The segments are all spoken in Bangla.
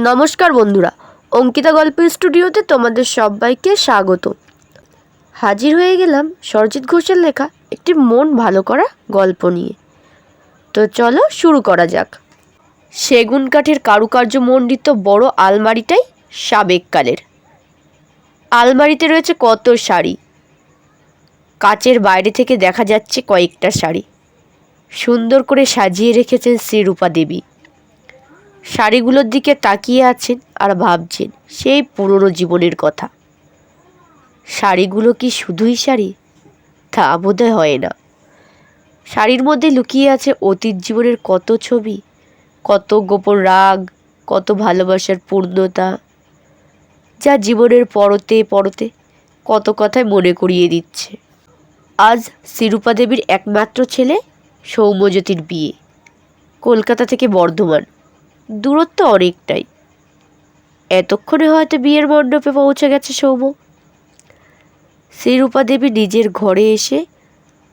নমস্কার বন্ধুরা, অঙ্কিতা গল্প স্টুডিওতে তোমাদের সবাইকে স্বাগত। হাজির হয়ে গেলাম সরজিৎ ঘোষের লেখা একটি মন ভালো করা গল্প নিয়ে। তো চলো শুরু করা যাক। সেগুন কাঠের কারুকার্য মণ্ডিত বড় আলমারিটাই সাবেককালের। আলমারিতে রয়েছে কত শাড়ি। কাচের বাইরে থেকে দেখা যাচ্ছে কয়েকটা শাড়ি সুন্দর করে সাজিয়ে রেখেছেন শ্রীরূপা দেবী। শাড়িগুলোর দিকে তাকিয়ে আছেন আর ভাবছেন সেই পুরনো জীবনের কথা। শাড়িগুলো কি শুধুই শাড়ি? তা বোধহয় হয় না। শাড়ির মধ্যে লুকিয়ে আছে অতীত জীবনের কত ছবি, কত গোপন রাগ, কত ভালোবাসার পূর্ণতা, যা জীবনের পরতে পরতে কত কথায় মনে করিয়ে দিচ্ছে। আজ শ্রীরূপা দেবীর একমাত্র ছেলে সৌম্যজ্যোতির বিয়ে। কলকাতা থেকে বর্ধমান, দূরত্ব অনেকটাই। এতক্ষণে হয়তো বিয়ের মণ্ডপে পৌঁছে গেছে সৌম্য। শ্রীরূপা দেবী নিজের ঘরে এসে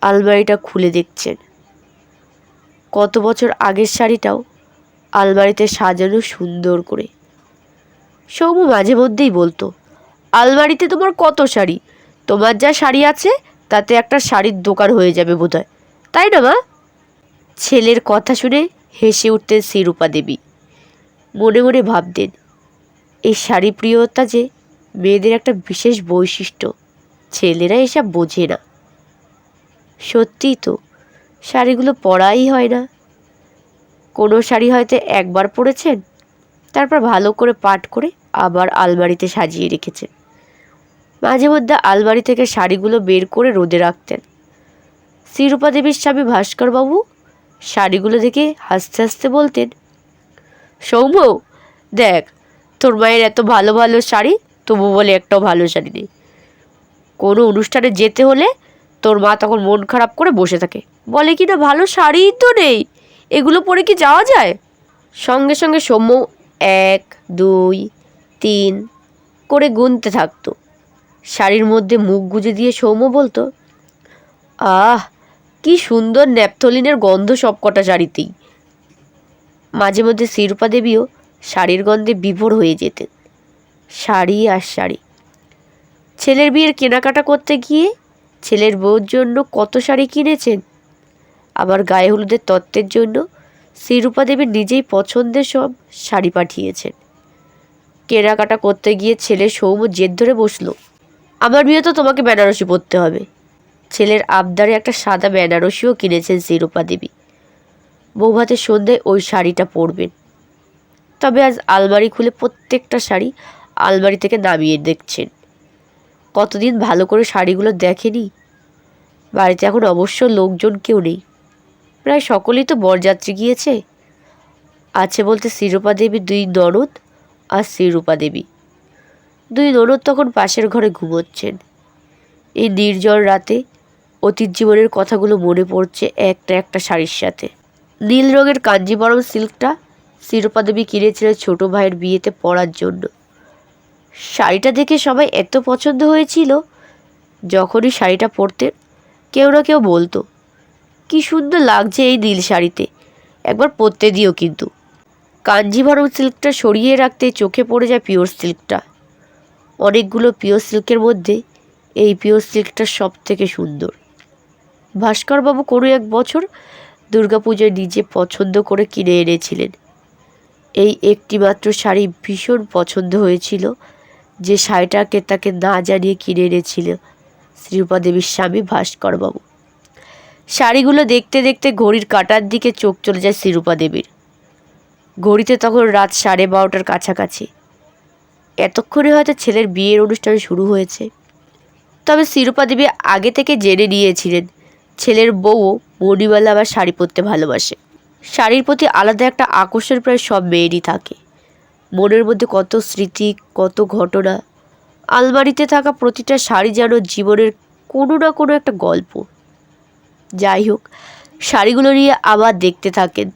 আলমারিটা খুলে দেখছেন। কত বছর আগের শাড়িটাও আলমারিতে সাজানো সুন্দর করে। সৌম্য মাঝে মধ্যেই বলতো, আলমারিতে তোমার কত শাড়ি, তোমার যা শাড়ি আছে তাতে একটা শাড়ির দোকান হয়ে যাবে বোধহয়, তাই না মা? ছেলের কথা শুনে হেসে উঠতেন শ্রীরূপা দেবী। মনে মনে ভাবতেন, এই শাড়ি প্রিয়তা যে মেয়েদের একটা বিশেষ বৈশিষ্ট্য, ছেলেরা এসব বোঝে না। সত্যিই তো, শাড়িগুলো পরাই হয় না। কোনো শাড়ি হয়তো একবার পরেছেন, তারপর ভালো করে পাট করে আবার আলমারিতে সাজিয়ে রেখেছেন। মাঝে মধ্যে আলমারি থেকে শাড়িগুলো বের করে রোদে রাখতেন। শ্রীরূপা দেবীর স্বামী ভাস্করবাবু শাড়িগুলো দেখে হাসতে হাসতে বলতেন, সৌম্য দেখ, তোর মায়ের এত ভালো ভালো শাড়ি, তবু বলে একটাও ভালো শাড়ি নেই। কোনো অনুষ্ঠানে যেতে হলে তোর মা তখন মন খারাপ করে বসে থাকে, বলে কি না ভালো শাড়িই তো নেই, এগুলো পরে কি যাওয়া যায়? সঙ্গে সঙ্গে সৌম্য 1, 2, 3 করে গুনতে থাকতো। শাড়ির মধ্যে মুখ গুজে দিয়ে সৌম্য বলতো, আহ কি সুন্দর ন্যাপথলিনের গন্ধ সবকটা শাড়িতেই। মাঝে মধ্যে শ্রীরূপা দেবীও শাড়ির গন্ধে বিভোর হয়ে যেতেন। শাড়ি আর শাড়ি। ছেলের বিয়ের কেনাকাটা করতে গিয়ে ছেলের বউর জন্য কত শাড়ি কিনেছেন। আবার গায়ে হলুদের তত্ত্বের জন্য শ্রীরূপা দেবী নিজেই পছন্দের সব শাড়ি পাঠিয়েছেন। কেনাকাটা করতে গিয়ে ছেলে সৌম্য জেদ ধরে বসলো, আমার বিয়ে তো তোমাকে বেনারসি পরতে হবে। ছেলের আবদারে একটা সাদা বেনারসিও কিনেছেন শ্রীরূপা দেবী। বৌভাতের সন্ধ্যায় ওই শাড়িটা পরবেন। তবে আজ আলমারি খুলে প্রত্যেকটা শাড়ি আলমারি থেকে নামিয়ে দেখছেন। কতদিন ভালো করে শাড়িগুলো দেখেনি। বাড়িতে এখন অবশ্য লোকজন কেউ নেই, প্রায় সকলেই তো বরযাত্রী গিয়েছে। আছে বলতে শ্রীরূপা দেবী 2 ননদ আর শ্রীরূপা দেবী। 2 ননদ তখন পাশের ঘরে ঘুমোচ্ছেন। এই নির্জন রাতে অতীত জীবনের কথাগুলো মনে পড়ছে একটা একটা শাড়ির সাথে। নীল রঙের কাঞ্জিবরম সিল্কটা শ্রীরূপা দেবী কিনেছিলেন ছোট ভাইয়ের বিয়েতে পরার জন্য। শাড়িটা দেখে সবাই এত পছন্দ হয়েছিল, যখনই শাড়িটা পরতেন কেউ না কেউ বলতো, কি সুন্দর লাগছে এই নীল শাড়িতে, একবার পরতে দিও কিন্তু। কাঞ্জিভরম সিল্কটা সরিয়ে রাখতে চোখে পড়ে যায় পিওর সিল্কটা। অনেকগুলো পিওর সিল্কের মধ্যে এই পিওর সিল্কটা সব থেকে সুন্দর। ভাস্করবাবু কোনো এক বছর দুর্গাপুজোয় নিজে পছন্দ করে কিনে এনেছিলেন। এই একটি মাত্র শাড়ি ভীষণ পছন্দ হয়েছিল, যে শাড়িটাকে তাকে না জানিয়ে কিনে এনেছিল শ্রীরূপা দেবীর স্বামী ভাস্করবাবু। শাড়িগুলো দেখতে দেখতে ঘড়ির কাঁটার দিকে চোখ চলে যায় শ্রীরূপা দেবীর। ঘড়িতে তখন রাত 12:30টার কাছাকাছি। এতক্ষণে হয়তো ছেলের বিয়ের অনুষ্ঠান শুরু হয়েছে। তবে শ্রীরূপা দেবী আগে থেকে জেনে নিয়েছিলেন ছেলের বউও মণিমালা আবার শাড়ি পরতে ভালোবাসে। শাড়ির প্রতি আলাদা একটা আকর্ষণ প্রায় সব মেয়েরই থাকে। মনের মধ্যে কত স্মৃতি, কত ঘটনা। আলমারিতে থাকা প্রতিটা শাড়ি যেন জীবনের কোনো না কোনো একটা গল্প। যাই হোক, শাড়িগুলো নিয়ে আবার দেখতে থাকেন।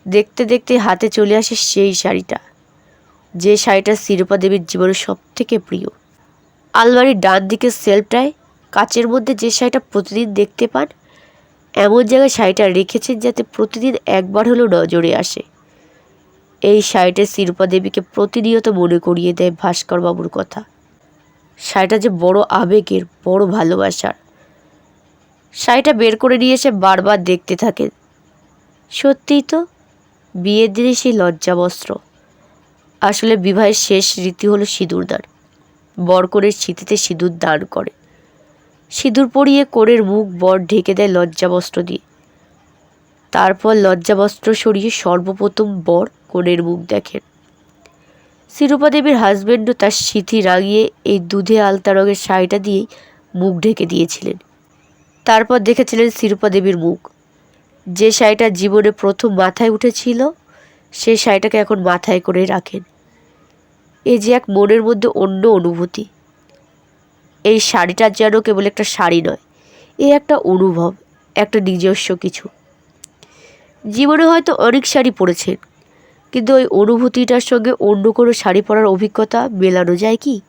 দেখতে দেখতে হাতে চলে আসে সেই শাড়িটা, যে শাড়িটা শ্রীরূপা দেবীর জীবনের সব থেকে প্রিয়। আলমারির ডান দিকের সেলফটায় কাচের মধ্যে যে শাড়িটা প্রতিদিন দেখতে পান, এমন জায়গায় শাড়িটা রেখেছেন যাতে প্রতিদিন একবার হলেও নজরে আসে। এই শাড়িটা শিরূপা দেবীকে প্রতিনিয়ত মনে করিয়ে দেয় ভাস্করবাবুর কথা। শাড়িটা যে বড় আবেগের, বড় ভালোবাসার। শাড়িটা বের করে নিয়ে এসে বারবার দেখতে থাকেন। সত্যিই তো, বিয়ের দিনে সেই লজ্জাবস্ত্র। আসলে বিবাহের শেষ রীতি হলো সিঁদুরদান। বরকনের স্মৃতিতে সিঁদুর দান করে। সিঁদুর পরিয়ে কোণের মুখ বর ঢেকে দেয় লজ্জাবস্ত্র দিয়ে। তারপর লজ্জাবস্ত্র সরিয়ে সর্বপ্রথম বর কোণের মুখ দেখেন। শিরূপা দেবীর হাজবেন্ডও তার স্মৃতি রাগিয়ে এই দুধে আলতা রঙের শাড়িটা দিয়েই মুখ ঢেকে দিয়েছিলেন। তারপর দেখেছিলেন শিরূপা দেবীর মুখ। যে শাড়িটা জীবনে প্রথম মাথায় উঠেছিল, সেই শাড়িটাকে এখন মাথায় করে রাখেন। এ যে এক মনের মধ্যে অন্য অনুভূতি। এই শাড়িটা যেন কেবল একটা শাড়ি নয়, এ একটা অনুভব, একটা নিজস্ব কিছু। জীবনে হয়তো অনেক শাড়ি পরেছেন, কিন্তু ওই অনুভূতিটার সঙ্গে অন্য কোনো শাড়ি পরার অভিজ্ঞতা মেলানো যায় কি?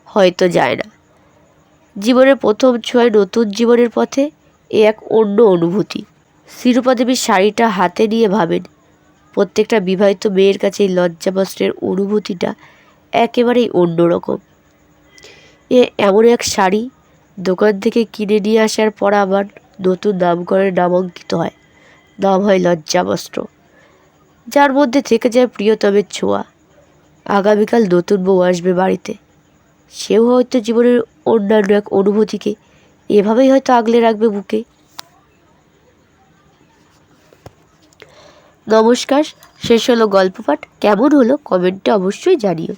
হয়তো যায় না। জীবনের প্রথম ছোঁয়ায় নতুন জীবনের পথে এ এক অন্য অনুভূতি। শিরূপা দেবীর শাড়িটা হাতে নিয়ে ভাবেন, প্রত্যেকটা বিবাহিত মেয়ের কাছে এই লজ্জাবস্ত্রের অনুভূতিটা একেবারেই অন্যরকম। এ এমন এক শাড়ি, দোকান থেকে কিনে নিয়ে আসার পর আবার নতুন নামকরণে নামাঙ্কিত হয়। নাম হয় লজ্জাবস্ত্র, যার মধ্যে থেকে যায় প্রিয়তমের ছোঁয়া। আগামীকাল নতুন বউ আসবে বাড়িতে, সেও হয়তো জীবনের অন্যান্য এক অনুভূতিকে এভাবেই হয়তো আগলে রাখবে বুকে। নমস্কার, শেষ হলো গল্প পাঠ। কেমন হলো কমেন্টে অবশ্যই জানিও।